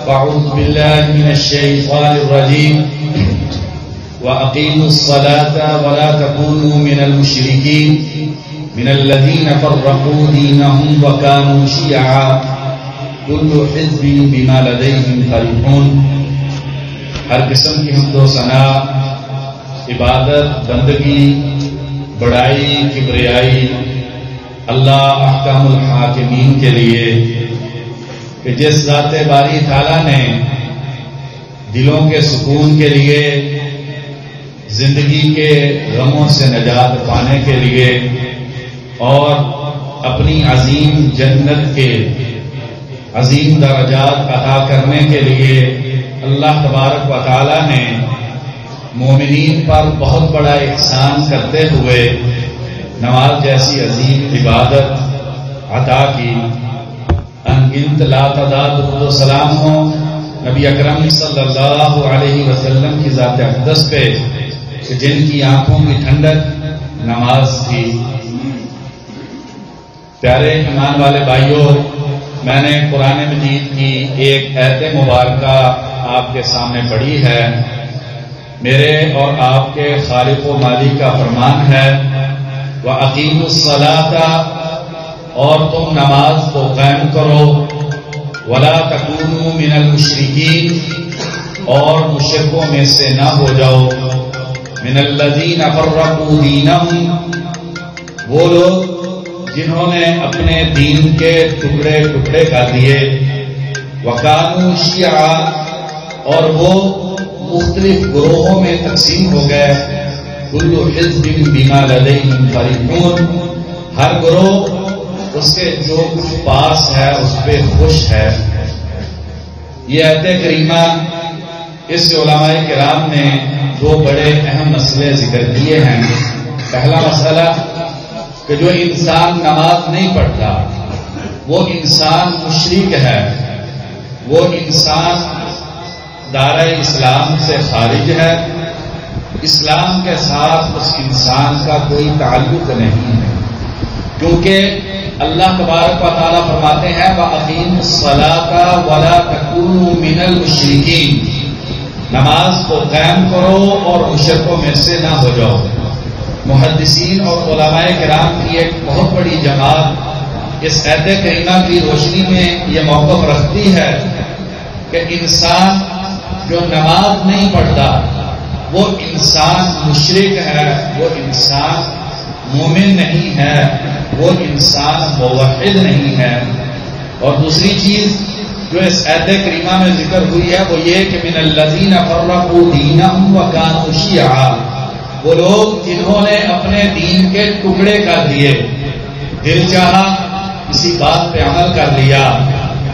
فأعوذ بالله من الشيطان الرجيم وأقيموا الصلاة ولا تكونوا من المشركين من الذين فرقوا دينهم وكانوا شيعا كل حزب بما لديهم فرحون. ہر قسم کی حمد و ثنا، عبادت، بندگی، بڑائی، کبریائی اللہ احکام الحاکمین کے لیے کہ جس ذات باری تعالیٰ نے دلوں کے سکون کے لیے، زندگی کے غموں سے نجات پانے کے لیے اور اپنی عظیم جنت کے عظیم درجات عطا کرنے کے لیے اللہ تبارک و تعالیٰ نے مومنین پر بہت بڑا احسان کرتے ہوئے نماز جیسی عظیم عبادت عطا کی. انگنت لا تعداد درود و سلام ہو نبی اکرم صلی اللہ علیہ وسلم کی ذات اقدس پہ کہ جن کی آنکھوں کی ٹھنڈک نماز تھی. پیارے ایمان والے بھائیوں، میں نے قرآن مجید کی ایک آیت مبارکہ آپ کے سامنے پڑھی ہے. میرے اور آپ کے خالق و مالک کا فرمان ہے وَأَقِيمُوا الصَّلَاةَ، اور تم نماز کو قائم کرو، وَلَا تَكُونُوا مِنَ الْمُشْرِكِينَ، اور مشرکوں میں سے نہ ہو جاؤ. مِنَ الَّذِينَ فَرَّقُوا دِينَهُمْ، وہ لوگ جنہوں نے اپنے دین کے ٹکڑے ٹکڑے کر دیے. وَكَانُوا شِيَعًا، اور وہ مختلف گروہوں میں تقسیم ہو گئے. كُلُّ حِزْبٍ بِمَا لَدَيْهِمْ فَرِحُونَ، ہر گروہ اس کے جو کچھ پاس ہے اس پہ خوش ہے. یہ آیت کریمہ اس علماء کرام نے دو بڑے اہم مسئلے ذکر کیے ہیں. پہلا مسئلہ کہ جو انسان نماز نہیں پڑھتا وہ انسان مشرک ہے، وہ انسان دائرہ اسلام سے خارج ہے، اسلام کے ساتھ اس انسان کا کوئی تعلق نہیں ہے. کیونکہ اللہ تبارک و تعالیٰ فرماتے ہیں وَأَقِيمُوا الصَّلَاةَ وَلَا تَكُونُوا مِنَ الْمُشْرِكِينَ، نماز کو قائم کرو اور مشرکوں میں سے نہ ہو جاؤ. محدثین اور علماء کرام کی ایک بہت بڑی جماعت اس آیت کریمہ کی روشنی میں یہ موقف رکھتی ہے کہ انسان جو نماز نہیں پڑھتا وہ انسان مشرک ہے، وہ انسان مومن نہیں ہے، وہ انسان موحد نہیں ہے. اور دوسری چیز جو اس آیت کریمہ میں ذکر ہوئی ہے وہ یہ کہ من الذین فرقوا دینہم وکانوا شیعا، وہ لوگ جنہوں نے اپنے دین کے ٹکڑے کر دیے. دل چاہا کسی بات پہ عمل کر لیا،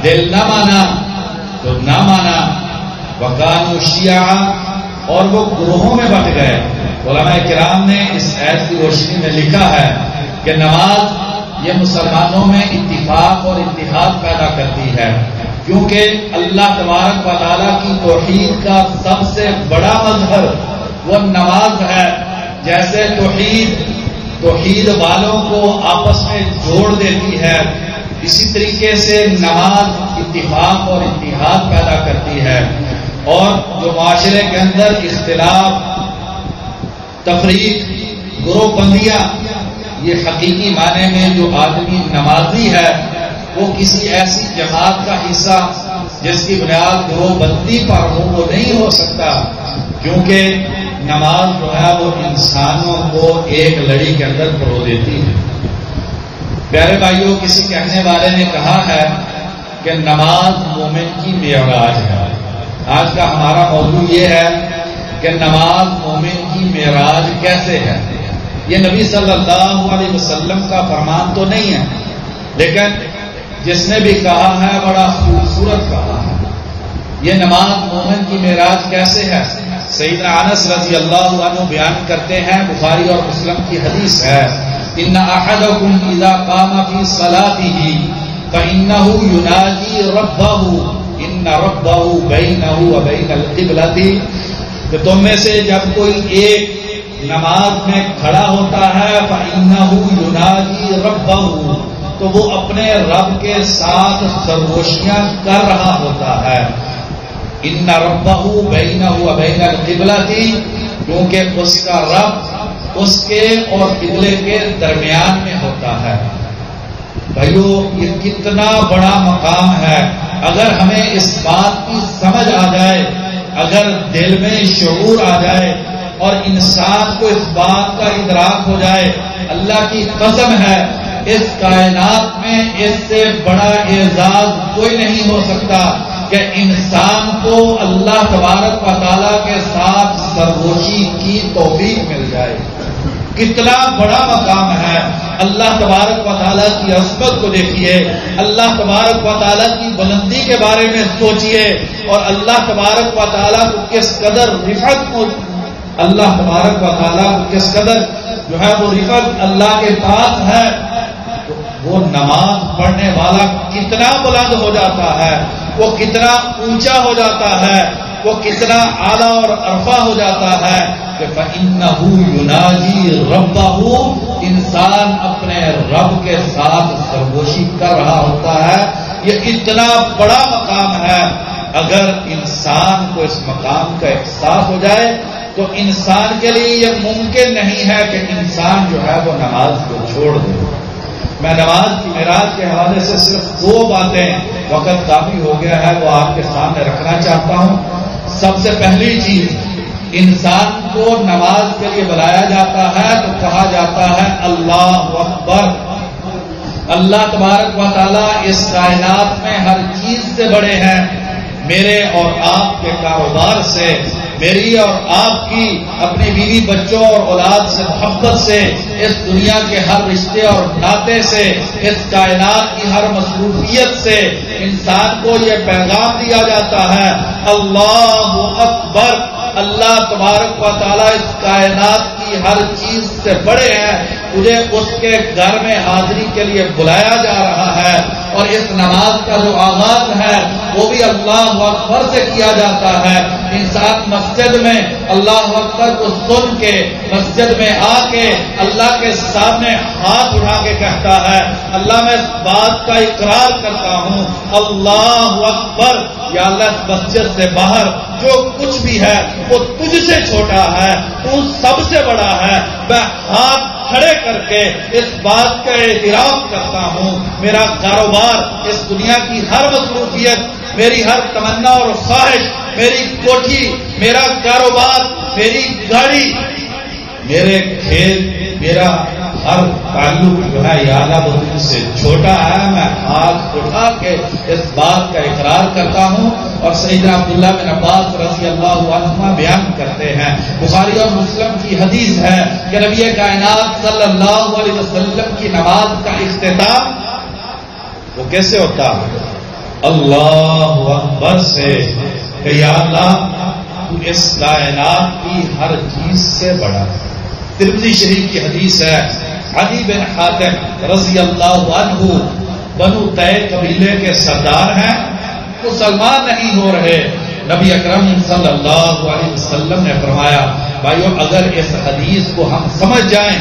دل نہ مانا تو نہ مانا. وکانوا شیعا، اور وہ گروہوں میں بٹ گئے. علماء کرام نے اس آیت کی روشنی میں لکھا ہے کہ نماز یہ مسلمانوں میں اتفاق اور اتحاد پیدا کرتی ہے، کیونکہ اللہ تبارک و تعالیٰ کی توحید کا سب سے بڑا مظہر وہ نماز ہے. جیسے توحید والوں کو آپس میں جوڑ دیتی ہے، اسی طریقے سے نماز اتفاق اور اتحاد پیدا کرتی ہے. اور جو معاشرے کے اندر اختلاف، تفریق، گروہ بندیاں، یہ حقیقی معنی میں جو آدمی نمازی ہے وہ کسی ایسی جماعت کا حصہ جس کی بنیاد گروہ بندی پر ہو وہ نہیں ہو سکتا، کیونکہ نماز جو ہے وہ انسانوں کو ایک لڑی کے اندر پرو دیتی ہے. پیارے بھائیوں، کسی کہنے والے نے کہا ہے کہ نماز مومن کی معراج ہے. آج کا ہمارا موضوع یہ ہے کہ نماز مومن کی معراج کیسے ہے. یہ نبی صلی اللہ علیہ وسلم کا فرمان تو نہیں ہے، لیکن جس نے بھی کہا ہے بڑا خوبصورت کہا ہے. یہ نماز مومن کی معراج کیسے ہے؟ سیدنا انس رضی اللہ عنہ بیان کرتے ہیں، بخاری اور مسلم کی حدیث ہے، ان احدکم اذا قام فی صلاته فانه ينادي ربه ان ربہ بینہ و بین القبلۃ، کہ تم میں سے جب کوئی ایک نماز میں کھڑا ہوتا ہے فإنہ ینادی ربہ، تو وہ اپنے رب کے ساتھ سرگوشیاں کر رہا ہوتا ہے. ان ربہ بینہ و بین القبلۃ، کیونکہ اس کا رب اس کے اور قبلے کے درمیان میں ہوتا ہے۔ بھائیو یہ کتنا بڑا مقام ہے، اگر ہمیں اس بات کی سمجھ آ جائے، اگر دل میں شعور آ جائے اور انسان کو اس بات کا ادراک ہو جائے، اللہ کی قسم ہے اس کائنات میں اس سے بڑا اعزاز کوئی نہیں ہو سکتا کہ انسان کو اللہ تبارک و تعالیٰ کے ساتھ سرگوشی کی توفیق مل جائے۔ کتنا بڑا مقام ہے، اللہ تبارک و تعالیٰ کی عظمت کو دیکھیے، اللہ تبارک و تعالیٰ کی بلندی کے بارے میں سوچئے، اور اللہ تبارک و تعالیٰ کو کس قدر رفعت کو، اللہ تبارک و تعالیٰ کو کس قدر جو ہے وہ رفعت اللہ کے پاس ہے، وہ نماز پڑھنے والا کتنا بلند ہو جاتا ہے، وہ کتنا اونچا ہو جاتا ہے، وہ کتنا اعلیٰ اور عرفہ ہو جاتا ہے کہ فَإِنَّهُ يُنَاجِي رَبَّهُ، انسان اپنے رب کے ساتھ سرگوشی کر رہا ہوتا ہے۔ یہ اتنا بڑا مقام ہے، اگر انسان کو اس مقام کا احساس ہو جائے تو انسان کے لیے یہ ممکن نہیں ہے کہ انسان جو ہے وہ نماز کو چھوڑ دے۔ میں نماز کی معراج کے حوالے سے صرف 2 باتیں، وقت کافی ہو گیا ہے، وہ آپ کے سامنے رکھنا چاہتا ہوں۔ سب سے پہلی چیز، انسان کو نماز کے لیے بلایا جاتا ہے تو کہا جاتا ہے اللہ اکبر۔ اللہ تبارک و تعالیٰ اس کائنات میں ہر چیز سے بڑے ہیں، میرے اور آپ کے کاروبار سے، میری اور آپ کی اپنی بیوی بچوں اور اولاد سے محبت سے، اس دنیا کے ہر رشتے اور ناطے سے، اس کائنات کی ہر مصروفیت سے انسان کو یہ پیغام دیا جاتا ہے اللہ اکبر۔ اللہ تبارک و تعالیٰ اس کائنات کی ہر چیز سے بڑے ہیں، تجھے اس کے گھر میں حاضری کے لیے بلایا جا رہا ہے، اور اس نماز کا جو آغاز ہے وہ بھی اللہ اکبر سے کیا جاتا ہے۔ انسان مسجد میں اللہ اکبر کو سن کے مسجد میں آ کے اللہ کے سامنے ہاتھ اٹھا کے کہتا ہے اللہ میں اس بات کا اقرار کرتا ہوں اللہ اکبر، یا اللہ اس مسجد سے باہر جو کچھ بھی ہے وہ تجھ سے چھوٹا ہے، تو سب سے بڑا ہے۔ میں ہاتھ کھڑے کر کے اس بات کا اعتراف کرتا ہوں، میرا کاروبار، اس دنیا کی ہر مصروفیت، میری ہر تمنا اور خواہش، میری کوٹھی، میرا کاروبار، میری گاڑی، میرے کھیت، میرا ہر تعلق جو ہے یا اللہ وہ تجھ سے چھوٹا ہے۔ میں ہاتھ اٹھا کے اس بات کا اقرار کرتا ہوں۔ اور سیدنا عبداللہ بن عباس رضی اللہ عنہما بیان کرتے ہیں، بخاری اور مسلم کی حدیث ہے کہ نبی کائنات صلی اللہ علیہ وسلم کی نماز کا اختتام وہ کیسے ہوتا ہے؟ اللہ اکبر سے، کہ یا اللہ تو اس کائنات کی ہر چیز سے بڑا ہے۔ ترمذی شریف کی حدیث ہے، عدی بن حاتم رضی اللہ عنہ بنو طے قبیلے کے سردار ہیں، مسلمان نہیں ہو رہے۔ نبی اکرم صلی اللہ علیہ وسلم نے فرمایا بھائیو اگر اس حدیث کو ہم سمجھ جائیں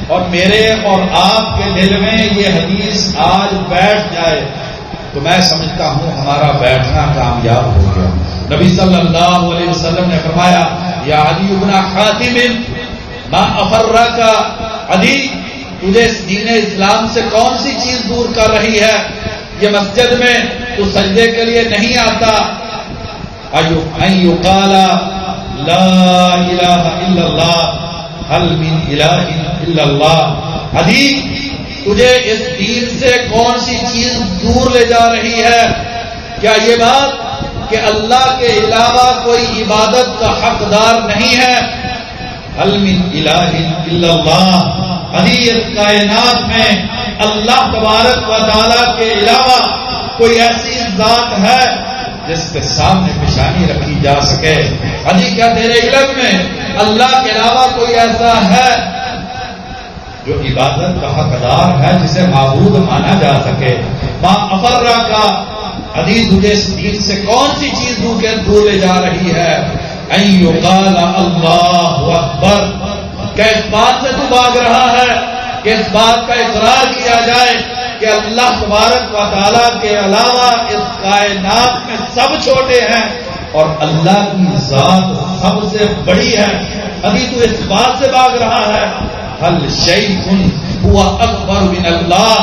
اور میرے اور آپ کے دل میں یہ حدیث آج بیٹھ جائے تو میں سمجھتا ہوں ہمارا بیٹھنا کامیاب ہو گیا۔ نبی صلی اللہ علیہ وسلم نے فرمایا یا عدی بن حاتم ما افرک، عدی تجھے دین اسلام سے کون سی چیز دور کر رہی ہے؟ یہ مسجد میں تو سجدے کے لیے نہیں آتا، ان یقال لا الہ الا اللہ هل من الہ الا اللہ، عدی تجھے اس دین سے کون سی چیز دور لے جا رہی ہے؟ کیا یہ بات کہ اللہ کے علاوہ کوئی عبادت کا حقدار نہیں ہے؟ هل من الہ الا اللہ، علی اس کائنات میں اللہ تبارک و تعالیٰ کے علاوہ کوئی ایسی ذات ہے جس کے سامنے پیشانی رکھی جا سکے؟ علی کیا تیرے علم میں اللہ کے علاوہ کوئی ایسا ہے جو عبادت کا حقدار ہے، جسے معبود مانا جا سکے؟ ماں افرا کا علی تجھے اس دین سے کون سی چیز دور لے جا رہی ہے؟ ان یقال اللہ اکبر، کیا اس بات سے تو بھاگ رہا ہے کہ اس بات کا اقرار کیا جائے کہ اللہ تبارک و تعالیٰ کے علاوہ اس کائنات میں سب چھوٹے ہیں؟ اور اللہ کی ذات سب سے بڑی ہے، ابھی تو اس بات سے بھاگ رہا ہے ہل شیء هو اکبر من اللہ،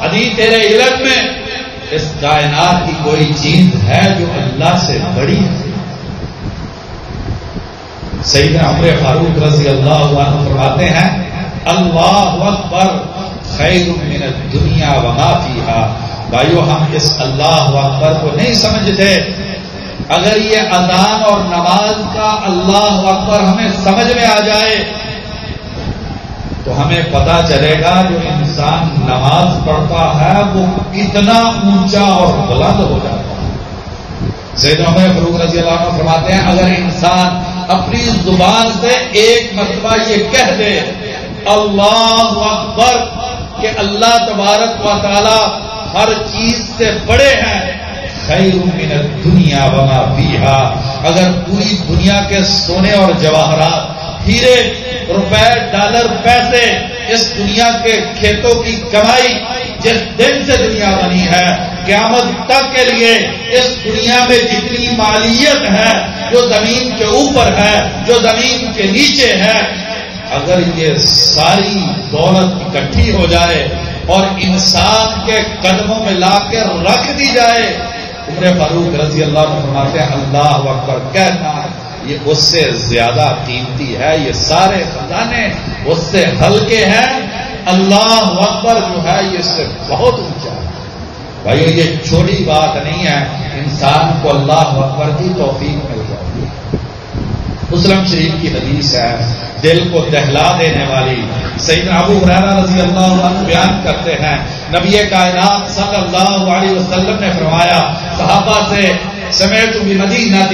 ابھی تیرے علم میں اس کائنات کی کوئی چیز ہے جو اللہ سے بڑی ہے؟ سیدنا عمر فاروق رضی اللہ عنہ فرماتے ہیں اللہ اکبر خیر من الدنیا وما فیہا۔ بھائیو ہم اس اللہ اکبر کو نہیں سمجھتے، اگر یہ اذان اور نماز کا اللہ اکبر ہمیں سمجھ میں آ جائے تو ہمیں پتا چلے گا جو انسان نماز پڑھتا ہے وہ کتنا اونچا اور بلند ہو جاتا ہے۔ سیدنا عمر فاروق رضی اللہ عنہ فرماتے ہیں اگر انسان اپنی زبان سے ایک مرتبہ یہ کہہ دے اللہ اکبر کہ اللہ تبارک و تعالی ہر چیز سے بڑے ہیں، خیر من الدنیا وما فیہا، اگر پوری دنیا کے سونے اور جواہرات، ہیرے، روپے، ڈالر، پیسے، اس دنیا کے کھیتوں کی کمائی جس دن سے دنیا بنی ہے قیامت تک کے لیے اس دنیا میں جتنی مالیت ہے جو زمین کے اوپر ہے، جو زمین کے نیچے ہے، اگر یہ ساری دولت اکٹھی ہو جائے اور انسان کے قدموں میں لا کے رکھ دی جائے، عمر فاروق رضی اللہ عنہ فرماتے ہیں اللہ اکبر کہنا یہ اس سے زیادہ قیمتی ہے، یہ سارے خزانے اس سے ہلکے ہیں، اللہ اکبر جو ہے یہ اس سے بہت اونچا ہے۔ بھائیو یہ چھوٹی بات نہیں ہے، انسان کو اللہ اکبر کی توفیق مل جاتی ہے۔ مسلم شریف کی حدیث ہے دل کو دہلا دینے والی، سیدنا ابو ہریرہ رضی اللہ عنہ بیان کرتے ہیں نبی کائنات صلی اللہ علیہ وسلم نے فرمایا صحابہ سے سمعت بمدینۃ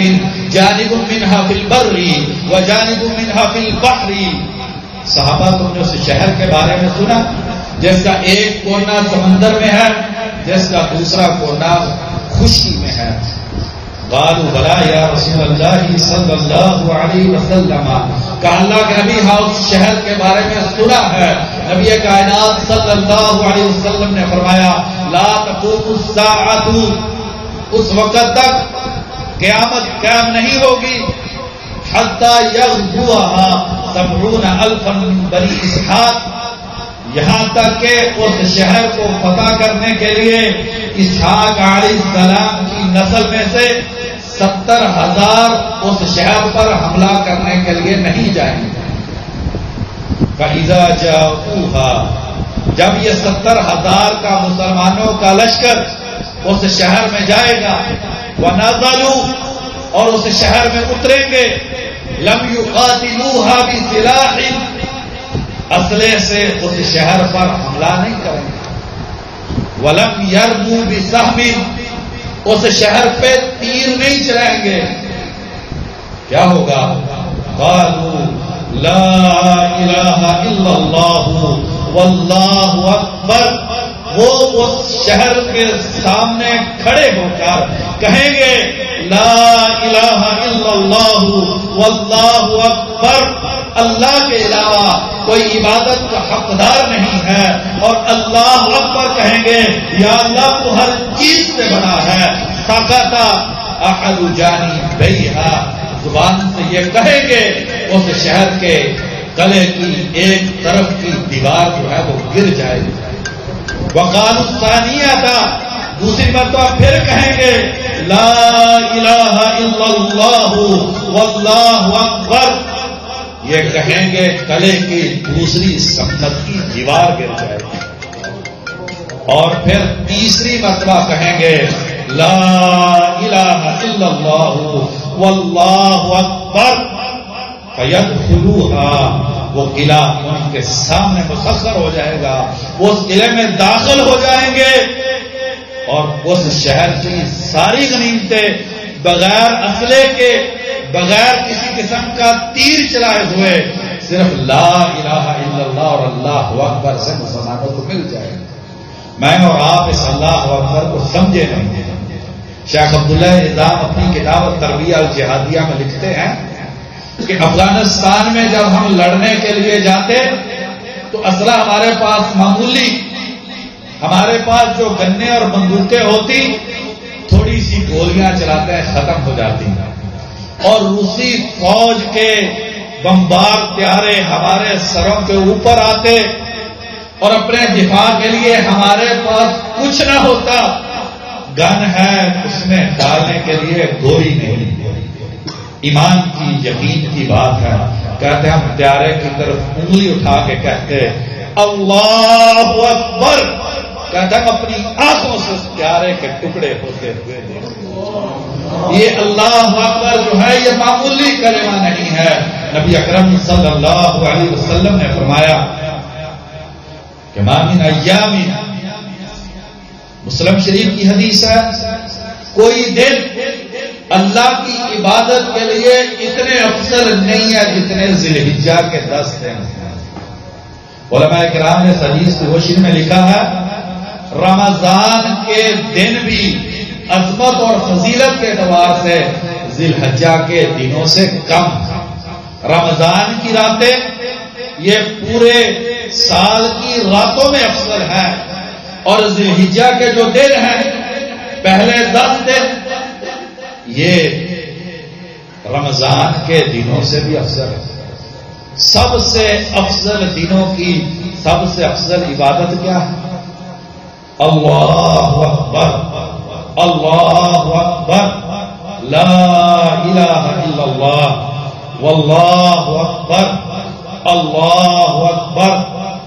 جانب منها فی البر وجانب منها فی البحر، صحابہ تم نے اس شہر کے بارے میں سنا جس کا ایک کونا سمندر میں ہے، جس کا دوسرا کونا خشکی میں ہے؟ قالوا بلا یا رسول اللہ صلی اللہ علیہ وسلم، کہا اللہ کے نبی ہاں اس شہر کے بارے میں سنا ہے۔ نبی کائنات صلی اللہ علیہ وسلم نے فرمایا لا تقوم الساعۃ، اس وقت تک قیامت قائم نہیں ہوگی حتی یغزوها 70,000 من بنی اسحاق، یہاں تک کہ اس شہر کو فتح کرنے کے لیے اسحاق علیہ السلام کی نسل میں سے 70,000 اس شہر پر حملہ کرنے کے لیے نہیں جائیں گے۔ فَإِذَا جَاءُوهَا، جب یہ 70,000 کا مسلمانوں کا لشکر اس شہر میں جائے گا، وَنَزَلُوا، اور اس شہر میں اتریں گے، لَمْ يُقَاتِلُوهَا بِسِلَاحٍ، اسلحے سے اس شہر پر حملہ نہیں کریں گے، وَلَمْ يَرْمُوا بِسَهْمٍ، اس شہر پہ تیر نہیں چلائیں گے، کیا ہوگا؟ قالوا لا الہ الا اللہ واللہ اکبر، وہ اس شہر کے سامنے کھڑے ہو کر کہیں گے لا الہ الا اللہ واللہ اکبر، اللہ کے علاوہ کوئی عبادت کا حقدار نہیں ہے، اور اللہ اکبر کہیں گے یا اللہ تو ہر چیز سے بنا ہے، سقط احد جانبیہا، زبان سے یہ کہیں گے اس شہر کے قلعے کی ایک طرف کی دیوار جو ہے وہ گر جائے گی۔ وقالوا الثانیہ، دوسری مرتبہ پھر کہیں گے لا الہ الا اللہ واللہ اکبر، یہ کہیں گے قلعے کی دوسری سمت کی دیوار گر جائے گی، اور پھر تیسری مرتبہ کہیں گے لا الہ الا اللہ واللہ اکبر، فیدخلوها، وہ قلعہ ان کے سامنے مسخر ہو جائے گا، وہ اس قلعے میں داخل ہو جائیں گے، اور اس شہر کی ساری غنیمتیں بغیر اسلحے کے، بغیر کسی قسم کا تیر چلائے ہوئے صرف لا الہ الا اللہ اور اللہ اکبر سے مسلمانوں کو مل جائے گا۔ میں اور آپ اس اللہ اکبر کو سمجھے نہیں۔ شیخ عبداللہ نظام اپنی کتاب تربیہ الجہادیہ میں لکھتے ہیں کہ افغانستان میں جب ہم لڑنے کے لیے جاتے تو اسلحہ ہمارے پاس معمولی، ہمارے پاس جو گنے اور بندوقیں ہوتی تھوڑی سی گولیاں چلاتے ہیں ختم ہو جاتی ہیں، اور روسی فوج کے بمبار طیارے ہمارے سروں کے اوپر آتے اور اپنے دفاع کے لیے ہمارے پاس کچھ نہ ہوتا، گن ہے اس میں ڈالنے کے لیے گولی نہیں۔ ایمان کی یقین کی بات ہے، کہتے ہم طیارے کی طرف انگلی اٹھا کے کہتے اللہ اکبر، کہتے ہم اپنی آنکھوں سے اس طیارے کے ٹکڑے ہوتے ہوئے دیکھتے۔ یہ اللہ اکبر جو ہے یہ معمولی کلمہ نہیں ہے۔ نبی اکرم صلی اللہ علیہ وسلم نے فرمایا کہ ما من ایام، مسلم شریف کی حدیث ہے، کوئی دن اللہ کی عبادت کے لیے اتنے افضل نہیں ہے جتنے ذی الحجہ کے 10 دن ہیں۔ علماء کرام نے حدیث کی روشنی میں لکھا ہے رمضان کے دن بھی عظمت اور فضیلت کے اعتبار سے ذی الحجہ کے دنوں سے کم۔ رمضان کی راتیں یہ پورے سال کی راتوں میں افضل ہیں، اور ذی الحجہ کے جو دن ہیں پہلے 10 دن یہ رمضان کے دنوں سے بھی افضل ہے۔ سب سے افضل دنوں کی سب سے افضل عبادت کیا ہے؟ اللہ اکبر، اللہ اکبر، لا الہ الا اللہ، واللہ اکبر، اللہ اکبر،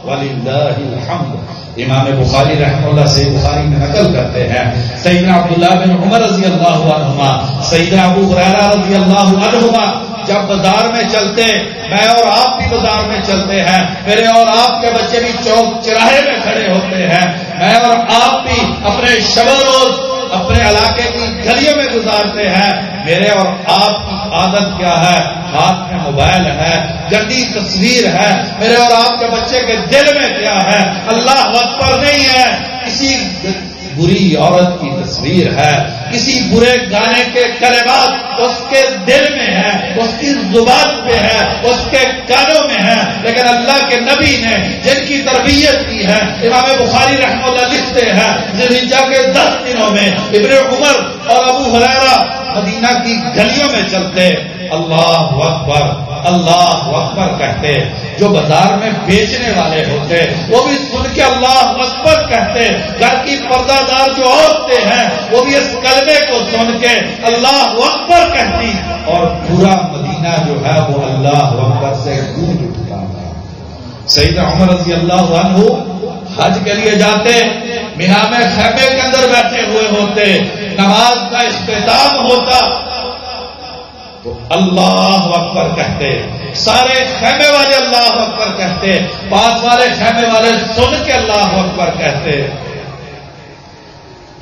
وللہ الحمد۔ امام بخاری رحمہ اللہ سے بخاری میں نقل کرتے ہیں سیدنا عبداللہ بن عمر رضی اللہ عنہما، سیدنا ابو ہریرہ رضی اللہ عنہما جب بازار میں چلتے، میں اور آپ بھی بازار میں چلتے ہیں، میرے اور آپ کے بچے بھی چوک چراہے میں کھڑے ہوتے ہیں، میں اور آپ بھی اپنے شب و روز اپنے علاقے کی گلیوں میں گزارتے ہیں، میرے اور آپ کی عادت کیا ہے؟ ہاتھ میں موبائل ہے، گندی تصویر ہے، میرے اور آپ کے بچے کے دل میں کیا ہے؟ اللہ اکبر نہیں ہے، کسی بری عورت کی تصویر ہے، کسی برے گانے کے کلمات اس کے دل میں ہے، اس کی زبان پہ ہے، اس کے کانوں میں ہے، لیکن اللہ کے نبی نے جن کی تربیت کی ہے، امام بخاری رحمہ اللہ لکھتے ہیں ذی الحجہ کے 10 دنوں میں ابن عمر اور ابو ہریرہ مدینہ کی گلیوں میں چلتے اللہ اکبر، اللہ اکبر کہتے، جو بازار میں بیچنے والے ہوتے وہ بھی سن کے اللہ اکبر کہتے، گھر کی پردہ دار جو عورتیں ہیں وہ بھی اس کلمے کو سن کے اللہ اکبر کہتی، اور پورا مدینہ جو ہے وہ اللہ اکبر سے گونج اٹھتا ہے۔ سیدنا عمر رضی اللہ عنہ حج کے لیے جاتے، مینا میں خیمے کے اندر بیٹھے ہوئے ہوتے، نماز کا اختتام ہوتا تو اللہ اکبر کہتے، سارے خیمے والے اللہ اکبر کہتے، پاس والے خیمے والے سن کے اللہ اکبر کہتے،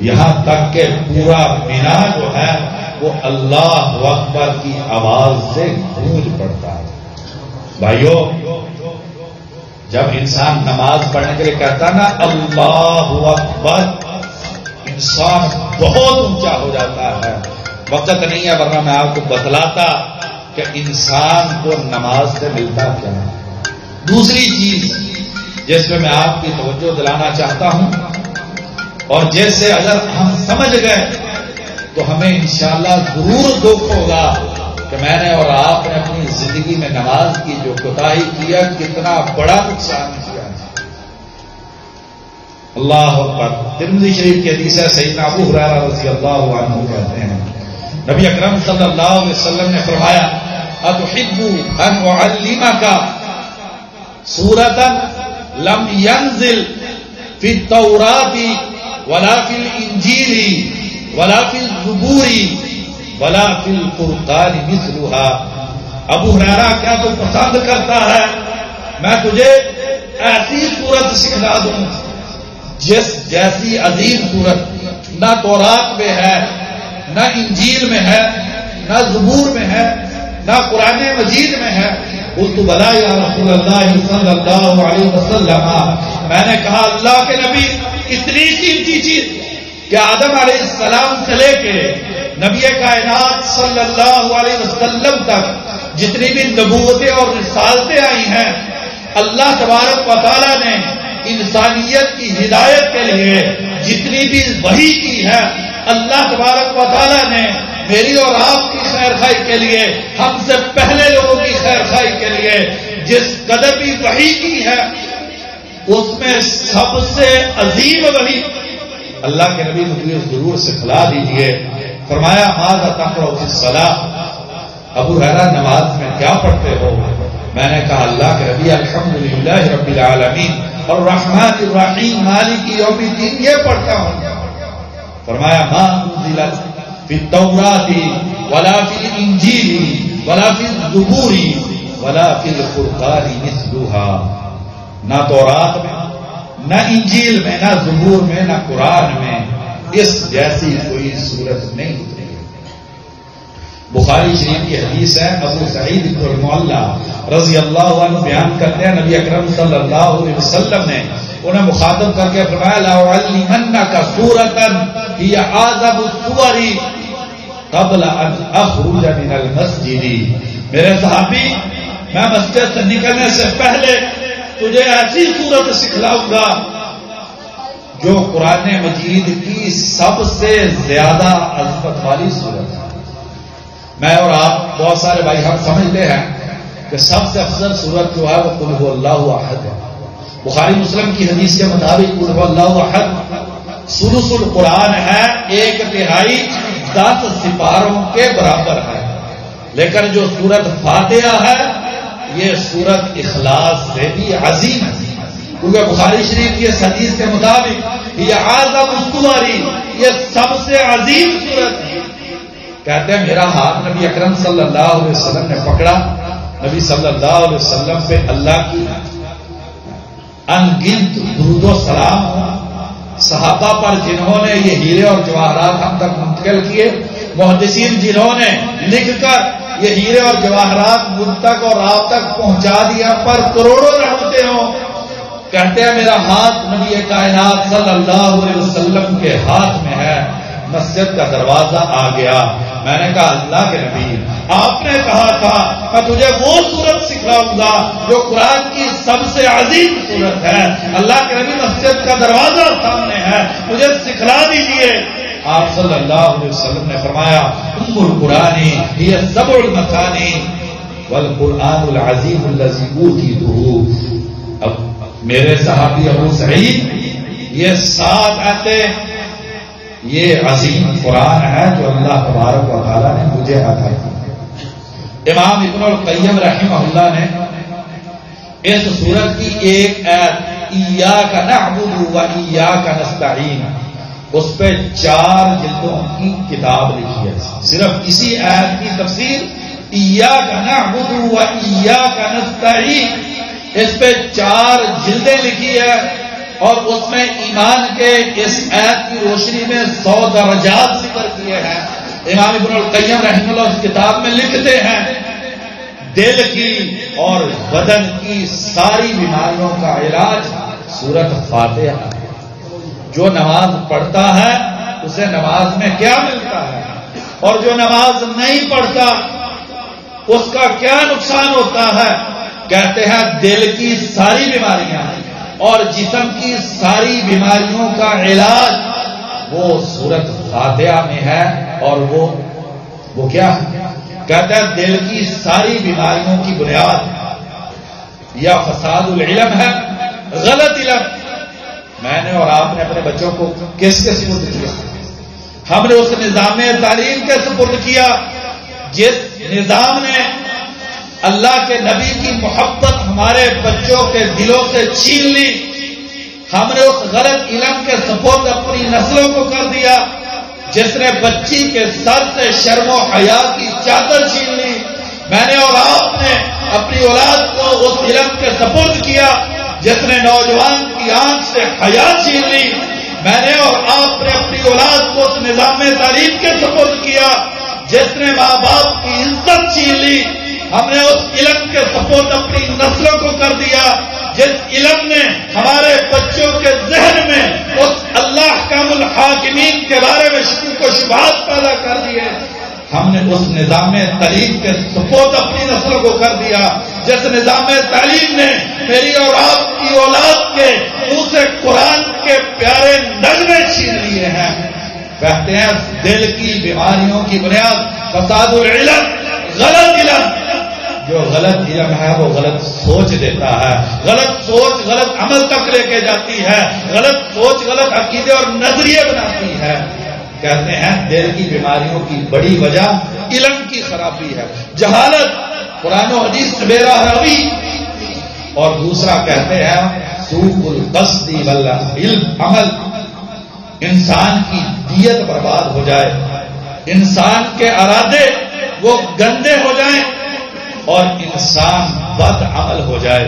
یہاں تک کہ پورا مینا جو ہے وہ اللہ اکبر کی آواز سے گونج پڑتا ہے۔ بھائیو، جب انسان نماز پڑھنے کے لیے کہتا نا اللہ اکبر، انسان بہت اونچا ہو جاتا ہے۔ وقت نہیں ہے ورنہ میں آپ کو بتلاتا کہ انسان کو نماز سے ملتا کیا ہے۔ دوسری چیز جس میں آپ کی توجہ دلانا چاہتا ہوں، اور جیسے اگر ہم سمجھ گئے تو ہمیں انشاءاللہ ضرور دکھ ہوگا کہ میں نے اور آپ نے اپنی زندگی میں نماز کی جو کوتاہی کیا، کتنا بڑا نقصان کیا۔ اللہ اکبر۔ ترمذی شریف کی حدیث ہے، سیدنا ابو ہریرہ رضی اللہ عنہ کہتے ہیں نبی اکرم صلی اللہ علیہ وسلم نے فرمایا اتحب ان اعلمک سورۃ لم ينزل فی التوراۃ ولا فی الانجیل ولا فی الزبور ولا فی القرآن مثلها۔ ابو ہریرہ، کیا تو پسند کرتا ہے میں تجھے ایسی سورت سکھلا دوں جیسی عظیم سورت نہ تورات میں ہے، نہ انجیل میں ہے، نہ زبور میں ہے، نہ قرآن مجید میں ہے۔ قلت بلا یا رسول اللہ صلی اللہ علیہ وسلم، میں نے کہا اللہ کے نبی، اتنی قیمتی چیز کہ آدم علیہ السلام سے لے کے نبی کائنات صلی اللہ علیہ وسلم تک جتنی بھی نبوتیں اور رسالتیں آئی ہیں، اللہ تبارک و تعالیٰ نے انسانیت کی ہدایت کے لیے جتنی بھی وحی کی ہے اللہ تبارک و تعالیٰ نے میری اور آپ کی خیر خواہی کے لیے، ہم سے پہلے لوگوں کی خیر خواہی کے لیے جس قدر بھی وحی کی ہے، اس میں سب سے عظیم وحی اللہ کے نبی مجھے ضرور سکھلا دیجیے. فرمایا ماذا تقرأ فی الصلاۃ، ابو ہریرہ نماز میں کیا پڑھتے ہو؟ میں نے کہا اللہ کے نبی الحمدللہ رب العالمین اور الرحمن الرحیم مالک یوم الدین یہ پڑھتا ہوں. فرمایا ما انزلت فی التوراۃ ولا فی الانجیل ولا فی الزبور ولا فی الفرقان مثلها، نہ تورات میں، نہ انجیل میں، نہ زبور میں، نہ قرآن میں اس جیسی کوئی صورت نہیں اتری. بخاری شریف کی حدیث ہے، ابو سعید بن المعلا رضی اللہ عنہ بیان کرتے ہیں نبی اکرم صلی اللہ علیہ وسلم نے انہیں مخاطب کر کے فرمایا لا اعلمنک سورۃ ہی اعظم السور قبل ان اخرج من المسجد، میرے صحابی میں مسجد سے نکلنے سے پہلے تجھے ایسی صورت سکھلاؤں گا جو قرآن مجید کی سب سے زیادہ عظمت والی صورت ہے. میں اور آپ بہت سارے بھائی ہم سمجھتے ہیں کہ سب سے افضل صورت جو ہے وہ قل هو اللہ احد ہے. بخاری مسلم کی حدیث کے مطابق قل هو اللہ احد ثلث القرآن ہے، 1/3 10 سپاروں کے برابر ہے. لیکن جو سورت فاتحہ ہے یہ سورت اخلاص سے بھی عظیم ہے، کیونکہ بخاری شریف کی اس حدیث کے مطابق یہ اعظم السور، یہ سب سے عظیم سورت ہے. کہتے ہیں میرا ہاتھ نبی اکرم صلی اللہ علیہ وسلم نے پکڑا، نبی صلی اللہ علیہ وسلم پہ اللہ کی انگنت درود و سلام ہو، صحابہ پر جنہوں نے یہ ہیرے اور جواہرات ہم تک منتقل کیے، محدثین جنہوں نے لکھ کر یہ ہیرے اور جواہرات مجھ تک اور آپ تک پہنچا دیا، پر کروڑوں رحمتیں ہوں. کہتے ہیں میرا ہاتھ نبی کائنات صلی اللہ علیہ وسلم کے ہاتھ میں ہے، مسجد کا دروازہ آ گیا. میں نے کہا اللہ کے نبی آپ نے کہا تھا میں تجھے وہ صورت سکھلاؤں گا جو قرآن کی سب سے عظیم صورت ہے. اللہ کے نبی مسجد کا دروازہ سامنے ہے، مجھے سکھلا دیجیے. آپ صلی اللہ علیہ وسلم نے فرمایا ام القرآن ہی سبع المثانی والقرآن العظیم الذی اوتیتہ. اب میرے صحابی ابو سعید یہ 7 آیتیں یہ عظیم قرآن ہے جو اللہ تبارک و تعالیٰ نے مجھے عطا کی. امام ابن القیم رحمہ اللہ نے اس سورت کی ایک آیت ایاک نعبد و ایاک نستعین، اس پہ 4 جلدوں کی کتاب لکھی ہے. صرف اسی آیت کی تفسیر ایاک نعبد و ایاک نستعین، اس پہ 4 جلدیں لکھی ہے، اور اس میں ایمان کے اس آیت کی روشنی میں 100 درجات ذکر کیے ہیں. امام ابن القیم رحمہ اللہ اس کتاب میں لکھتے ہیں دل کی اور بدن کی ساری بیماریوں کا علاج سورت فاتحہ. جو نماز پڑھتا ہے اسے نماز میں کیا ملتا ہے، اور جو نماز نہیں پڑھتا اس کا کیا نقصان ہوتا ہے. کہتے ہیں دل کی ساری بیماریاں اور جسم کی ساری بیماریوں کا علاج وہ سورت فاتحہ میں ہے. اور وہ کیا کہتا ہے دل کی ساری بیماریوں کی بنیاد یا فساد العلم ہے، غلط علم. میں نے اور آپ نے اپنے بچوں کو کس کے سپرد کیا؟ ہم نے اس نظام تعلیم کے سپرد کیا جس نظام نے اللہ کے نبی کی محبت ہمارے بچوں کے دلوں سے چھین لی. ہم نے اس غلط علم کے سپرد اپنی نسلوں کو کر دیا جس نے بچی کے سر سے شرم و حیا کی چادر چھین لی. میں نے اور آپ نے اپنی اولاد کو اس علم کے سپرد کیا جس نے نوجوان کی آنکھ سے حیا چھین لی. میں نے اور آپ نے اپنی اولاد کو اس نظام تعلیم کے سپرد کیا جس نے ماں باپ کی عزت چھین لی. ہم نے اس علم کے سپرد اپنی نسلوں کو کر دیا جس علم نے ہمارے بچوں کے ذہن میں اس اللہ احکام الحاکمین کے بارے میں شکوک و شبہات پیدا کر دیے. ہم نے اس نظام تعلیم کے سپرد اپنی نسلوں کو کر دیا جس نظام تعلیم نے میری اور آپ کی اولاد کے منہ سے قرآن کے پیارے نغمے چھین لیے ہیں. کہتے ہیں دل کی بیماریوں کی بنیاد فساد العلم، غلط علم. جو غلط علم ہے وہ غلط سوچ دیتا ہے، غلط سوچ غلط عمل تک لے کے جاتی ہے، غلط سوچ غلط عقیدے اور نظریے بناتی ہے. کہتے ہیں دل کی بیماریوں کی بڑی وجہ علم کی خرابی ہے، جہالت، قرآن و حدیث سے بے راہ روی. اور دوسرا کہتے ہیں سوء القصد والعلم، عمل، انسان کی نیت برباد ہو جائے، انسان کے ارادے وہ گندے ہو جائیں اور انسان بد عمل ہو جائے.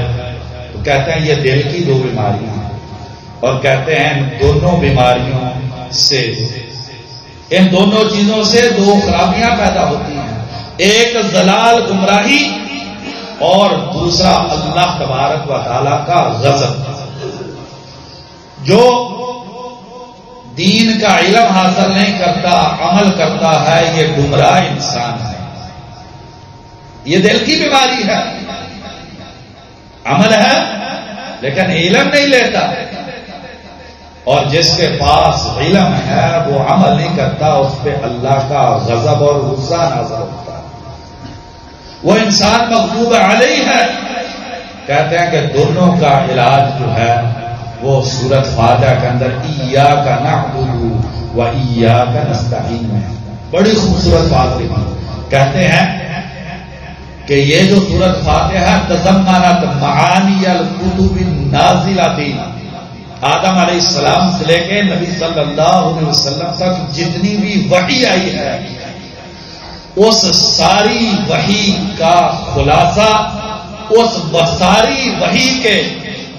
تو کہتے ہیں یہ دل کی دو بیماریاں ہیں. اور کہتے ہیں ان دونوں بیماریوں سے، ان دونوں چیزوں سے دو خرابیاں پیدا ہوتی ہیں. ایک ضلال، گمراہی، اور دوسرا اللہ تبارک و تعالی کا غضب. جو دین کا علم حاصل نہیں کرتا، عمل کرتا ہے، یہ گمراہ انسان ہے. یہ دل کی بیماری ہے. عمل ہے لیکن علم نہیں لیتا. اور جس کے پاس علم ہے وہ عمل نہیں کرتا، اس پہ اللہ کا غضب اور غصہ نازل ہوتا ہے. وہ انسان مغضوب علیہ ہے. کہتے ہیں کہ دونوں کا علاج جو ہے وہ سورۃ فاتحہ کے اندر ایاک نعبد و ایاک نستعین میں. بڑی خوبصورت بات لکھی. کہتے ہیں کہ یہ جو سورۃ فاتحہ تضمنت معانی الکتب النازلۃ، آدم علیہ السلام سے لے کے نبی صلی اللہ علیہ وسلم تک جتنی بھی وحی آئی ہے، اس ساری وحی کا خلاصہ، اس ساری وحی کے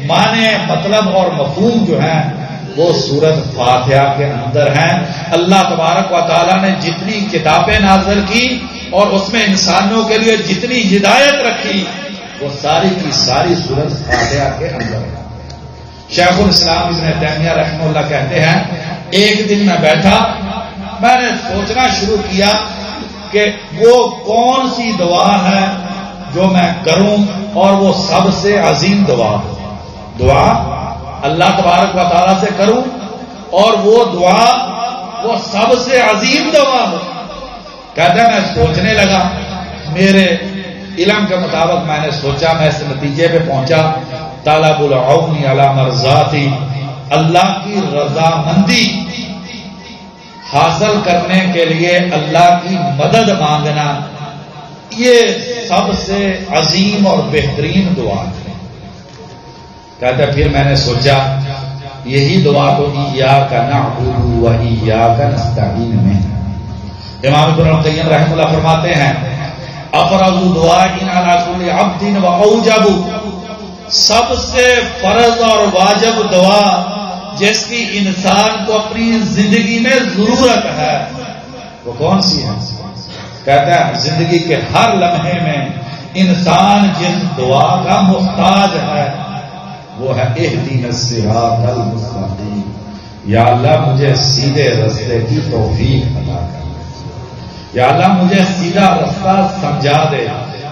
معنی، مطلب اور مفہوم جو ہیں وہ سورۃ فاتحہ کے اندر ہیں. اللہ تبارک و تعالیٰ نے جتنی کتابیں نازل کی اور اس میں انسانوں کے لیے جتنی ہدایت رکھی، وہ ساری کی ساری سورۃ فاتحہ کے اندر ہے. شیخ الاسلام ابن تیمیہ رحمہ اللہ کہتے ہیں ایک دن میں بیٹھا، میں نے سوچنا شروع کیا کہ وہ کون سی دعا ہے جو میں کروں اور وہ سب سے عظیم دعا ہو. دعا اللہ تبارک و تعالیٰ سے کروں اور وہ دعا وہ سب سے عظیم دعا ہو. کہتا ہے میں سوچنے لگا، میرے علم کے مطابق میں نے سوچا، میں اس نتیجے پہ پہنچا طلب العون علی مرضاتی، اللہ کی رضامندی حاصل کرنے کے لیے اللہ کی مدد مانگنا، یہ سب سے عظیم اور بہترین دعا ہے. کہتا پھر میں نے سوچا یہی دعا تو ایاک نعبد و ایاک نستعین میں. امام ابن القیم رحمہ اللہ فرماتے ہیں افرض دعاء علی کل عبد و اوجب، سب سے فرض اور واجب دعا جس کی انسان کو اپنی زندگی میں ضرورت ہے وہ کون سی ہے؟ کہتا ہے زندگی کے ہر لمحے میں انسان جس دعا کا محتاج ہے وہ ہے اہدنا الصراط المستقیم، یا اللہ مجھے سیدھے رستے کی توفیق عطا کر، یا اللہ مجھے سیدھا رستہ سمجھا دے.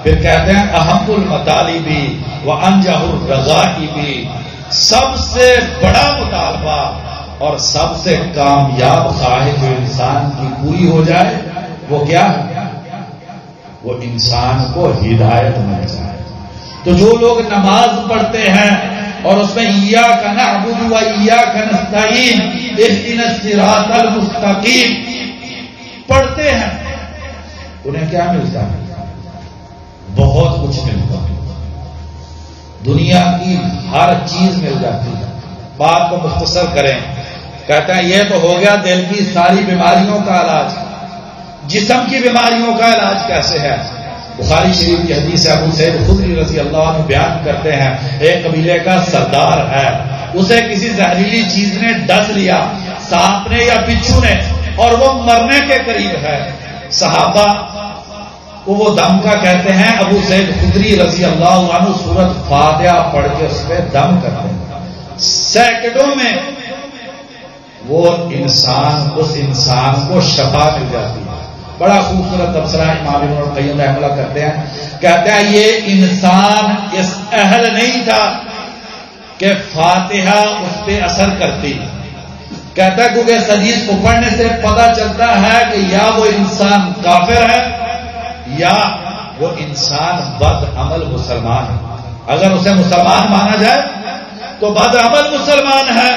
پھر کہتے ہیں اہم المطالبی وانجح الرغائبی، سب سے بڑا مطالبہ اور سب سے کامیاب خواہش جو انسان کی پوری ہو جائے وہ کیا ہے؟ وہ انسان کو ہدایت مل جائے. تو جو لوگ نماز پڑھتے ہیں اور اس میں ایاک نعبد و ایاک نستعین اہدنا الصراط المستقیم پڑھتے ہیں، انہیں کیا ملتا ہے؟ بہت کچھ ملتا ہے. دنیا کی ہر چیز مل جاتی ہے. بات کو مختصر کریں، کہتا ہے یہ تو ہو گیا دل کی ساری بیماریوں کا علاج. جسم کی بیماریوں کا علاج کیسے ہے؟ بخاری شریف کی حدیث ابو سعید خدری رضی اللہ عنہ بیان کرتے ہیں ایک قبیلے کا سردار ہے، اسے کسی زہریلی چیز نے ڈس لیا، سانپ نے یا بچھو نے، اور وہ مرنے کے قریب ہے. صحابہ کو وہ دم کا کہتے ہیں. ابو سعید خدری رضی اللہ عنہ سورۃ فاتحہ پڑھ کے اس پہ دم کرتے ہیں. سینکڑوں میں وہ انسان، اس انسان کو شفا مل جاتی ہے. بڑا خوبصورت تبصرہ امام ابن القیم رحمہ اللہ کرتے ہیں. کہتے ہیں یہ انسان اس اہل نہیں تھا کہ فاتحہ اس پہ اثر کرتی، کہتا ہے کیونکہ اس حدیث کو پڑھنے سے پتہ چلتا ہے کہ یا وہ انسان کافر ہے یا وہ انسان بد عمل مسلمان ہے. اگر اسے مسلمان مانا جائے تو بد عمل مسلمان ہے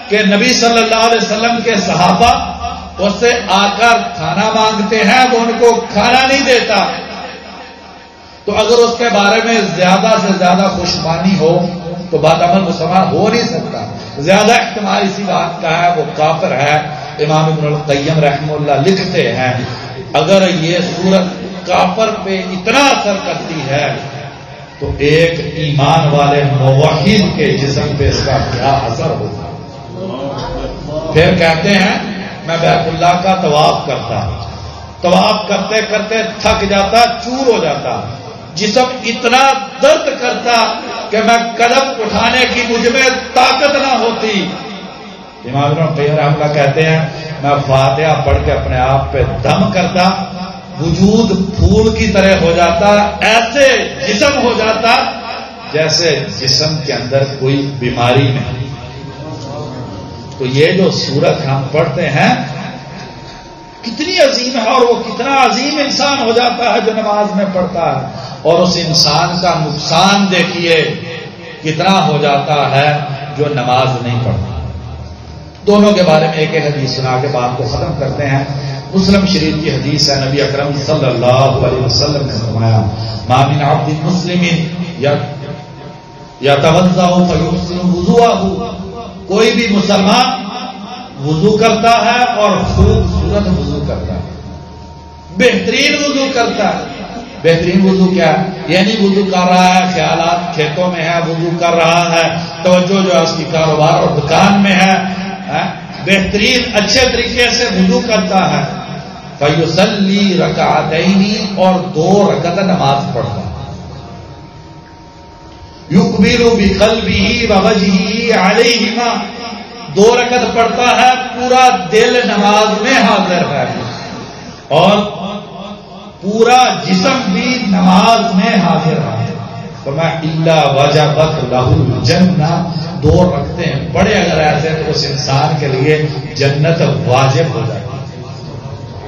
کہ نبی صلی اللہ علیہ وسلم کے صحابہ اس سے آ کر کھانا مانگتے ہیں، وہ ان کو کھانا نہیں دیتا. تو اگر اس کے بارے میں زیادہ سے زیادہ خوشبانی ہو تو بد عمل مسلمان ہو نہیں سکتا. زیادہ احتمال اسی بات کا ہے وہ کافر ہے. امام ابن القیم رحمہ اللہ لکھتے ہیں اگر یہ صورت کافر پہ اتنا اثر کرتی ہے تو ایک ایمان والے موحد کے جسم پہ اس کا کیا اثر ہوگا. پھر کہتے ہیں میں بیت اللہ کا طواف کرتا، طواف کرتے کرتے تھک جاتا، چور ہو جاتا، جسم اتنا درد کرتا کہ میں قدم اٹھانے کی مجھ میں طاقت نہ ہوتی. امام ابن القیم رحمہ اللہ کہتے ہیں میں فاتحہ پڑھ کے اپنے آپ پہ دم کرتا، وجود پھول کی طرح ہو جاتا، ایسے جسم ہو جاتا جیسے جسم کے اندر کوئی بیماری نہیں. تو یہ جو سورت ہم پڑھتے ہیں کتنی عظیم ہے، اور وہ کتنا عظیم انسان ہو جاتا ہے جو نماز میں پڑھتا ہے، اور اس انسان کا نقصان دیکھیے کتنا ہو جاتا ہے جو نماز نہیں پڑھتا. دونوں کے بارے میں ایک ایک حدیث سنا کے بات کو ختم کرتے ہیں. مسلم شریف کی حدیث ہے، نبی اکرم صلی اللہ علیہ وسلم نے فرمایا ما من عبد مسلم یتوضأ فیحسن وضوءه، کوئی بھی مسلمان وضو کرتا ہے اور خوبصورت وضو کرتا ہے، بہترین وضو کرتا ہے. بہترین وضو کیا ہے؟ یعنی وضو کر رہا ہے، خیالات کھیتوں میں ہے، وضو کر رہا ہے، توجہ جو ہے اس کی کاروبار اور دکان میں ہے، بہترین اچھے طریقے سے وضو کرتا ہے. فیصلی رکعتین، اور 2 رکعت نماز پڑھتا ہے. یقبل بقلبہ ووجہہ علیہما، 2 رکعت پڑھتا ہے، پورا دل نماز میں حاضر ہے اور پورا جسم بھی نماز میں حاضر ہے. فرمایا الا وجبت لہ الجنہ، 2 رکعتیں پڑھے اگر ایسے تو اس انسان کے لیے جنت واجب ہو جائے گی.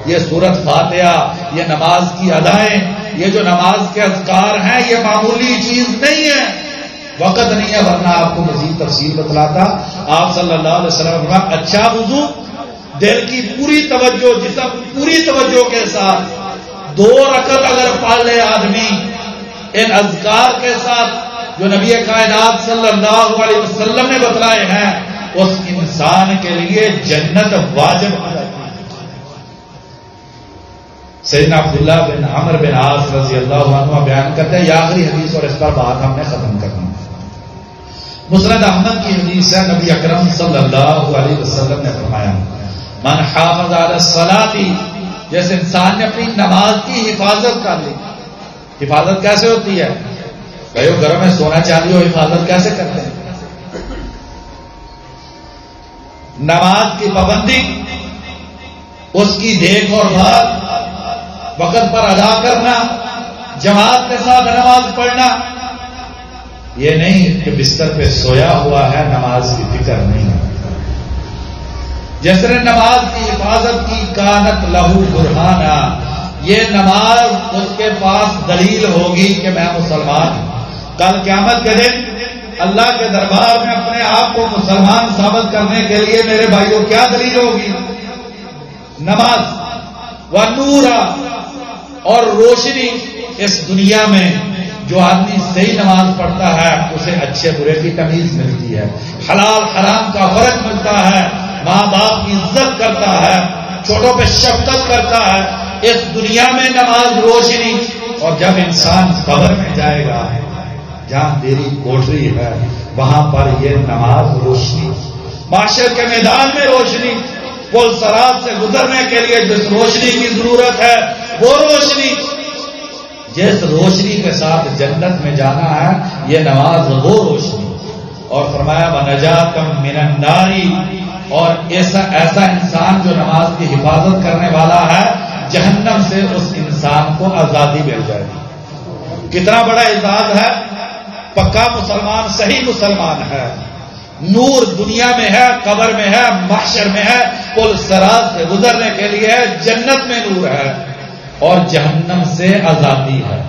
یہ سورت فاتحہ، یہ نماز کی ادائیں، یہ جو نماز کے اذکار ہیں یہ معمولی چیز نہیں ہے. وقت نہیں ہے ورنہ آپ کو مزید تفصیل بتلاتا. آپ صلی اللہ علیہ وسلم کا اچھا وضو، دل کی پوری توجہ، جسم پوری توجہ کے ساتھ 2 رکعت اگر پڑھ لے آدمی ان اذکار کے ساتھ جو نبی کائنات صلی اللہ علیہ وسلم نے بتلائے ہیں، اس انسان کے لیے جنت واجب ہو جاتی ہے. سیدنا عبداللہ بن عمرو بن عاص رضی اللہ عنہ بیان کرتے ہیں، یہ آخری حدیث اور اس پر بات ہم نے ختم کرنی. مسند احمد کی حدیث ہے، نبی اکرم صلی اللہ علیہ وسلم نے فرمایا من حافظ علی الصلاۃ، جیسے انسان نے اپنی نماز کی حفاظت کر لی. حفاظت کیسے ہوتی ہے؟ کئی گھروں میں سونا چاندی ہو، حفاظت کیسے کرتے ہیں؟ نماز کی پابندی، اس کی دیکھ اور بھال، وقت پر ادا کرنا، جماعت کے ساتھ نماز پڑھنا. یہ نہیں کہ بستر پہ سویا ہوا ہے نماز کی فکر نہیں ہے. جس نے نماز کی حفاظت کی کانت لہو برہانہ، یہ نماز اس کے پاس دلیل ہوگی کہ میں مسلمان ہوں. کل قیامت کے دن اللہ کے دربار میں اپنے آپ کو مسلمان ثابت کرنے کے لیے میرے بھائیوں کیا دلیل ہوگی؟ نماز و نورا، اور روشنی. اس دنیا میں جو آدمی صحیح نماز پڑھتا ہے اسے اچھے برے کی تمیز ملتی ہے، حلال حرام کا فرق ملتا ہے، ماں باپ کی عزت کرتا ہے، چھوٹوں پہ شفقت کرتا ہے. اس دنیا میں نماز روشنی، اور جب انسان قبر میں جائے گا جہاں تیری کوٹری ہے وہاں پر یہ نماز روشنی. معاشر کے میدان میں روشنی، پل صراط سے گزرنے کے لیے جس روشنی کی ضرورت ہے وہ روشنی، جس روشنی کے ساتھ جنت میں جانا ہے یہ نماز وہ روشنی. اور فرمایا وَنَجَاتً مِنَ النَّارِ، اور ایسا انسان جو نماز کی حفاظت کرنے والا ہے جہنم سے اس انسان کو آزادی مل جائے گی. کتنا بڑا اعزاز ہے. پکا مسلمان، صحیح مسلمان ہے، نور دنیا میں ہے، قبر میں ہے، محشر میں ہے، پل صراط سے گزرنے کے لیے ہے، جنت میں نور ہے اور جہنم سے آزادی ہے۔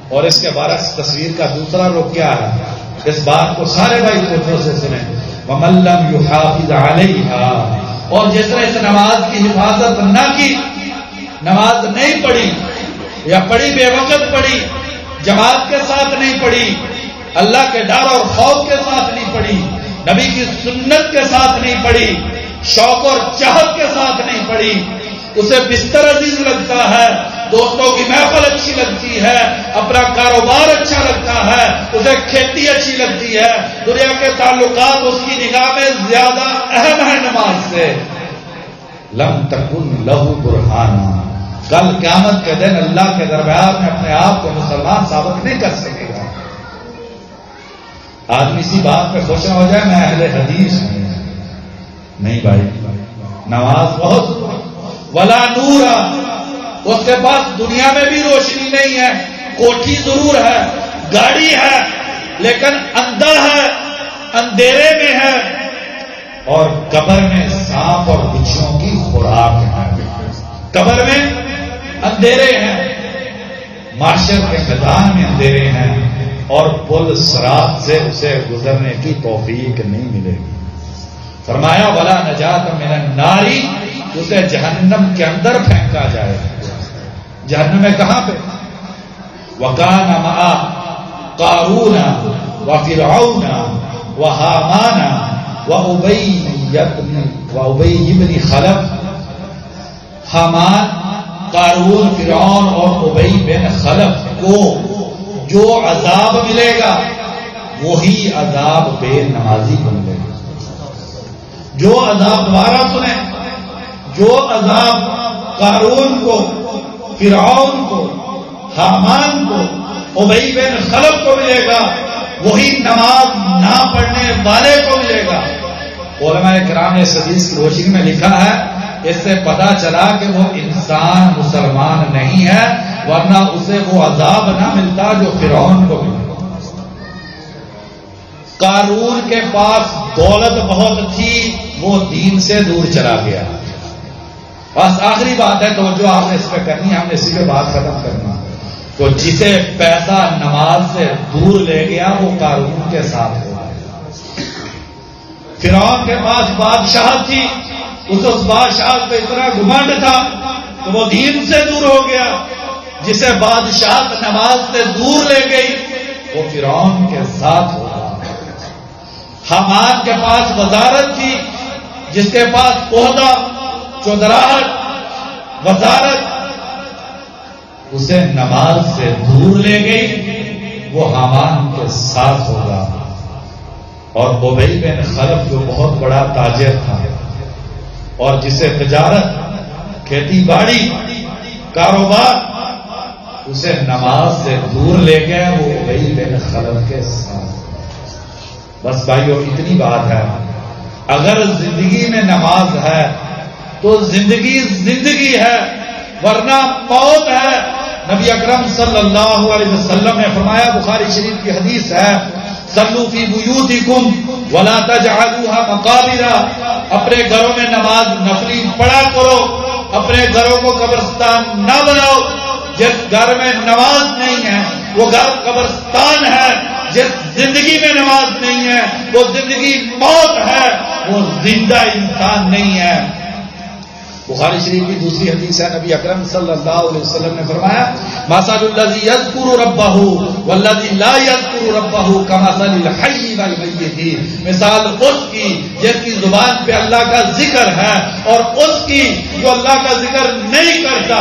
اور اس کے برعکس تصویر کا دوسرا رخ کیا ہے؟ اس بات کو سارے بھائی توجہ سے سنیں، وَمَن لَّمْ يُحَافِظْ عَلَيْهَا، اور جس نے اس نماز کی حفاظت نہ کی، نماز نہیں پڑھی یا پڑھی بے وقت پڑھی، جماعت کے ساتھ نہیں پڑھی، اللہ کے ڈر اور خوف کے ساتھ نہیں پڑھی، نبی کی سنت کے ساتھ نہیں پڑھی، شوق اور چاہت کے ساتھ نہیں پڑھی، اسے بستر عزیز لگتا ہے، دوستوں کی محفل اچھی لگتی ہے، اپنا کاروبار اچھا لگتا ہے، اسے کھیتی اچھی لگتی ہے، دنیا کے تعلقات اس کی نگاہ میں زیادہ اہم ہے نماز سے، لم تکن لہو برہانا، کل قیامت کے دن اللہ کے دربار میں اپنے آپ کو مسلمان ثابت نہیں کر سکے گا۔ آدمی اسی بات پہ خوش نہ ہو جائے میں اہل حدیث ہوں، نہیں بھائی، نماز بہت ولا نورا، اس کے پاس دنیا میں بھی روشنی نہیں ہے، کوٹھی ضرور ہے، گاڑی ہے، لیکن اندھا ہے، اندھیرے میں ہے، اور قبر میں سانپ اور بچھوؤں کی خوراک ہے، قبر میں اندھیرے ہیں، معاشر کے میدان میں اندھیرے ہیں، اور پل صراط سے اسے گزرنے کی توفیق نہیں ملے گی۔ فرمایا ولا نجات من النار، اسے جہنم کے اندر پھینکا جائے گا۔ جہنم میں کہاں پہ؟ وَكَانَ مَعَ قَارُونَ وَفِرْعَوْنَ وَحَامَانَ وَأُبَيِّ بْنِ خَلَف، حامان، قارون، فرعون اور ابی بن خلف کو جو عذاب ملے گا وہی عذاب بے نمازی کو ملے گا۔ جو عذاب، دوبارہ سنیں، جو عذاب قارون کو، فرعون کو، حامان کو، ابی بن خلف کو ملے گا وہی نماز نہ پڑھنے والے کو ملے گا۔ علماء کرام نے اس حدیث کی روشنی میں لکھا ہے، اس سے پتا چلا کہ وہ انسان مسلمان نہیں ہے، ورنہ اسے وہ عذاب نہ ملتا جو فرعون کو ملا۔ قارون کے پاس دولت بہت تھی، وہ دین سے دور چلا گیا۔ بس آخری بات ہے، توجہ آپ نے اس پہ کرنی ہے، ہم نے اسی پہ بات ختم کرنا۔ تو جسے پیسہ نماز سے دور لے گیا وہ قارون کے ساتھ ہوا۔ فرعون کے پاس بادشاہ تھی، اس بادشاہ پہ اتنا گھمنڈ تھا تو وہ دین سے دور ہو گیا۔ جسے بادشاہ نماز سے دور لے گئی وہ فرعون کے ساتھ ہوا۔ حامان کے پاس وزارت تھی، جس کے پاس عہدہ، چودراہٹ، وزارت، اسے نماز سے دور لے گئی، وہ حامان کے ساتھ ہوگا۔ اور ابی بن خلف جو بہت بڑا تاجر تھا اور جسے تجارت، کھیتی باڑی، کاروبار، اسے نماز سے دور لے گئے، وہ ابی بن خلف کے ساتھ۔ بس بھائیو اتنی بات ہے، اگر زندگی میں نماز ہے تو زندگی زندگی ہے، ورنہ موت ہے۔ نبی اکرم صلی اللہ علیہ وسلم نے فرمایا، بخاری شریف کی حدیث ہے، صلوا فی بیوتکم ولا تجعلوها مقابر، اپنے گھروں میں نماز نفلی پڑھا کرو، اپنے گھروں کو قبرستان نہ بناؤ۔ جس گھر میں نماز نہیں ہے وہ گھر قبرستان ہے، جس زندگی میں نماز نہیں ہے وہ زندگی موت ہے، وہ زندہ انسان نہیں ہے۔ بخاری شریف کی دوسری حدیث ہے، نبی اکرم صلی اللہ علیہ وسلم نے فرمایا، مثل الذی یذکر ربہ والذی لا یذکر ربہ کمثل الحی والمیت، مثال اس کی جس کی زبان پہ اللہ کا ذکر ہے اور اس کی جو اللہ کا ذکر نہیں کرتا،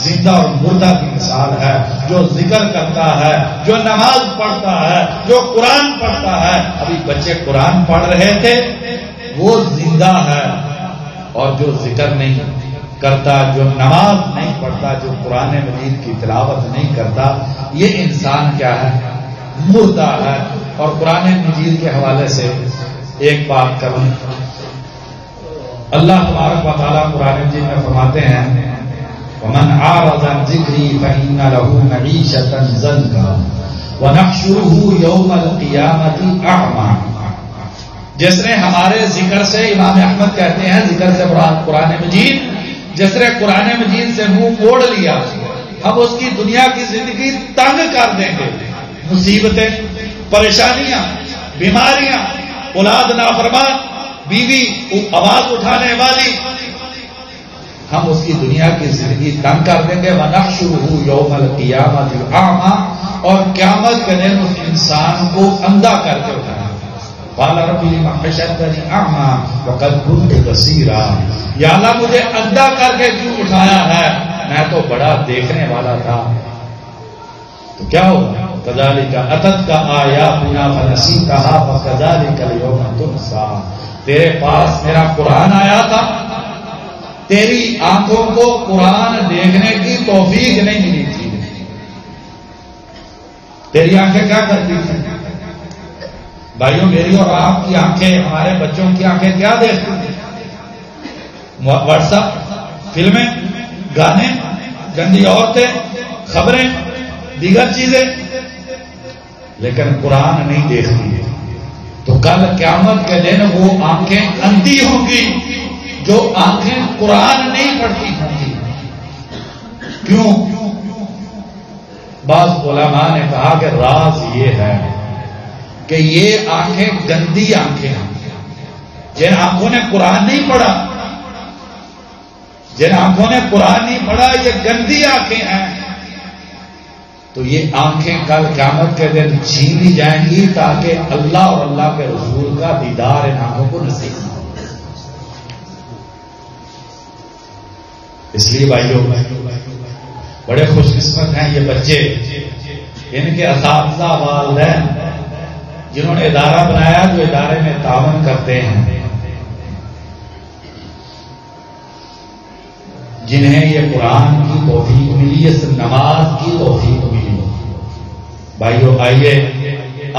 زندہ اور مردہ کی مثال ہے۔ جو ذکر کرتا ہے، جو نماز پڑھتا ہے، جو قرآن پڑھتا ہے، ابھی بچے قرآن پڑھ رہے تھے، وہ زندہ ہے، اور جو ذکر نہیں کرتا، جو نماز نہیں پڑھتا، جو قرآن مجید کی تلاوت نہیں کرتا، یہ انسان کیا ہے؟ مردہ ہے۔ اور قرآن مجید کے حوالے سے ایک بات کروں، اللہ تبارک و تعالیٰ قرآن مجید میں فرماتے ہیں، وَمَنْ أَعْرَضَ عَنْ ذِكْرِي فَإِنَّ لَهُ مَعِيشَةً ضَنْكًا وَنَحْشُرُهُ يَوْمَ الْقِيَامَةِ أَعْمَى۔ جس نے ہمارے ذکر سے، امام احمد کہتے ہیں ذکر سے قرآن مجید، جس نے قرآن مجید سے منہ موڑ لیا ہم اس کی دنیا کی زندگی تنگ کر دیں گے. مصیبتیں، پریشانیاں، بیماریاں، اولاد نافرمان، بیوی آواز اٹھانے والی، ہم اس کی دنیا کی زندگی تنگ کر دیں گے. وَنَحْشُرُهُ يَوْمَ الْقِيَامَةِ أَعْمَىٰ، اور قیامت کے دن اس انسان کو اندھا کر کے اٹھائیں گے. قَالَ رَبِّ لِمَ حَشَرْتَنِي أَعْمَىٰ وَقَدْ كُنتُ بَصِيرًا، یا اللہ مجھے اندھا کر کے کیوں اٹھایا ہے، میں تو بڑا دیکھنے والا تھا. تو کیا ہوگا؟ كَذَلِكَ أَتَتْكَ آيَاتُنَا فَنَسِيتَهَا وَكَذَلِكَ الْيَوْمَ تُنسَىٰ. تیرے پاس میرا قرآن آیا تھا، تیری آنکھوں کو قرآن دیکھنے کی توفیق نہیں ملی تھی. تیری آنکھیں کیا کرتی تھیں؟ بھائیوں، میری اور آپ کی آنکھیں، ہمارے بچوں کی آنکھیں کیا دیکھتی تھیں؟ واٹس ایپ، فلمیں، گانے، گندی عورتیں، خبریں، دیگر چیزیں، لیکن قرآن نہیں دیکھتی. تو کل قیامت کے دن وہ آنکھیں اندھی ہوں گی جو آنکھیں قرآن نہیں پڑھتی ہوں گی. کیوں؟ بعض علماء نے کہا کہ راز یہ ہے کہ یہ آنکھیں گندی آنکھیں ہیں. جن آنکھوں نے قرآن نہیں پڑھا، جن آنکھوں نے قرآن نہیں پڑھا، یہ گندی آنکھیں ہیں. تو یہ آنکھیں کل قیامت کے دن چھین لی جائیں گی تاکہ اللہ اور اللہ کے رسول کا دیدار ان آنکھوں کو نصیب ہو. اس لیے بھائیوں، بڑے خوش قسمت ہیں یہ بچے، ان کے اساتذہ، والدین جنہوں نے ادارہ بنایا، جو ادارے میں تعاون کرتے ہیں، جنہیں یہ قرآن کی توفیق ملی، اس نماز کی توفیق ملی. بھائیوں، آئیے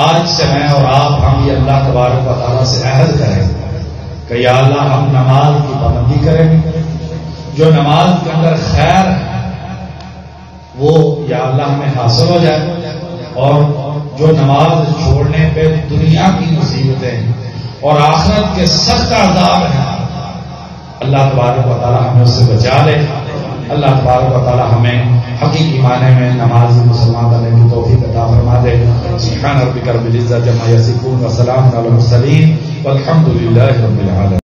آج سے میں اور آپ، ہم یہ اللہ تبارک و تعالیٰ سے عہد کریں کہ یا اللہ ہم نماز کی پابندی کریں. جو نماز کے اندر خیر ہے وہ یا اللہ ہمیں حاصل ہو جائے، اور جو نماز چھوڑنے پہ دنیا کی مصیبتیں اور آخرت کے سخت عذاب ہیں، اللہ تبارک و تعالیٰ ہمیں اس سے بچا لے. اللہ تبارک و تعالیٰ ہمیں حقیقی معنی میں نمازی مسلمان بننے کی توفیق عطا فرما دے. سبحان ربک رب العزۃ عما یصفون وسلام علی المرسلین والحمد للہ رب العالمین.